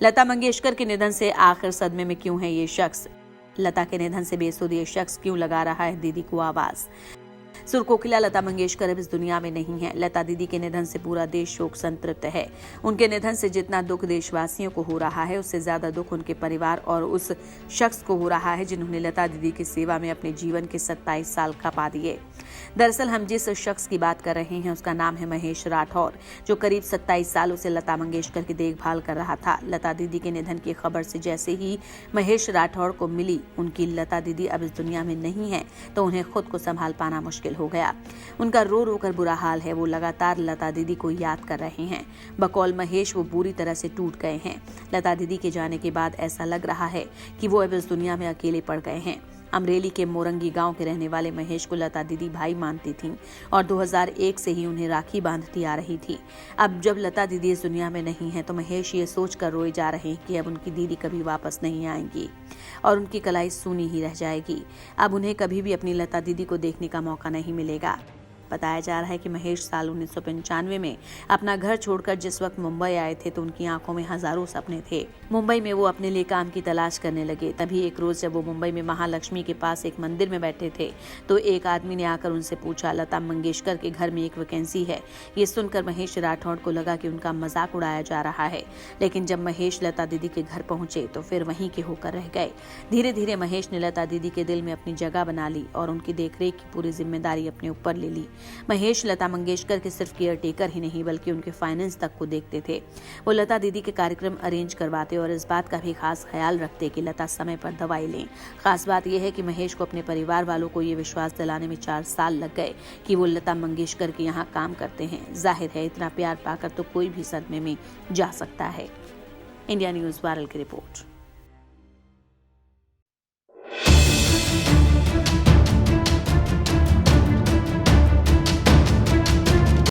लता मंगेशकर के निधन से आखिर सदमे में क्यों है ये शख्स? लता के निधन से बेसुध ये शख्स क्यों लगा रहा है दीदी को आवाज? सुर कोकिला लता मंगेशकर अब इस दुनिया में नहीं है। लता दीदी के निधन से पूरा देश शोक संतृप्त है। उनके निधन से जितना दुख देशवासियों को हो रहा है, उससे ज्यादा दुख उनके परिवार और उस शख्स को हो रहा है जिन्होंने लता दीदी की सेवा में अपने जीवन के 27 साल खपा दिए। दरअसल हम जिस शख्स की बात कर रहे हैं उसका नाम है महेश राठौर, जो करीब 27 सालों से लता मंगेशकर की देखभाल कर रहा था। लता दीदी के निधन की खबर से जैसे ही महेश राठौर को मिली उनकी लता दीदी अब इस दुनिया में नहीं है, तो उन्हें खुद को संभाल पाना मुश्किल हो गया। उनका रो रो कर बुरा हाल है। वो लगातार लता दीदी को याद कर रहे हैं। बकौल महेश वो बुरी तरह से टूट गए हैं। लता दीदी के जाने के बाद ऐसा लग रहा है कि वो अब इस दुनिया में अकेले पड़ गए हैं। अमरेली के मोरंगी गांव के रहने वाले महेश को लता दीदी भाई मानती थीं और 2001 से ही उन्हें राखी बांधती आ रही थी। अब जब लता दीदी इस दुनिया में नहीं है तो महेश ये सोचकर रोए जा रहे हैं कि अब उनकी दीदी कभी वापस नहीं आएंगी और उनकी कलाई सूनी ही रह जाएगी। अब उन्हें कभी भी अपनी लता दीदी को देखने का मौका नहीं मिलेगा। बताया जा रहा है कि महेश साल 1995 में अपना घर छोड़कर जिस वक्त मुंबई आए थे तो उनकी आंखों में हजारों सपने थे। मुंबई में वो अपने लिए काम की तलाश करने लगे। तभी एक रोज जब वो मुंबई में महालक्ष्मी के पास एक मंदिर में बैठे थे तो एक आदमी ने आकर उनसे पूछा, लता मंगेशकर के घर में एक वैकेंसी है। ये सुनकर महेश राठौड़ को लगा कि उनका मजाक उड़ाया जा रहा है, लेकिन जब महेश लता दीदी के घर पहुंचे तो फिर वहीं के होकर रह गए। धीरे धीरे महेश ने लता दीदी के दिल में अपनी जगह बना ली और उनकी देखरेख की पूरी जिम्मेदारी अपने ऊपर ले ली। महेश लता मंगेशकर के सिर्फ केयर टेकर ही नहीं बल्कि उनके फाइनेंस तक को देखते थे। वो लता दीदी के कार्यक्रम अरेंज करवाते और इस बात का भी खास ख्याल रखते कि लता समय पर दवाई लें। खास बात यह है कि महेश को अपने परिवार वालों को ये विश्वास दिलाने में 4 साल लग गए कि वो लता मंगेशकर के यहाँ काम करते हैं। जाहिर है इतना प्यार पाकर तो कोई भी सदमे में जा सकता है। इंडिया न्यूज वायरल की रिपोर्ट।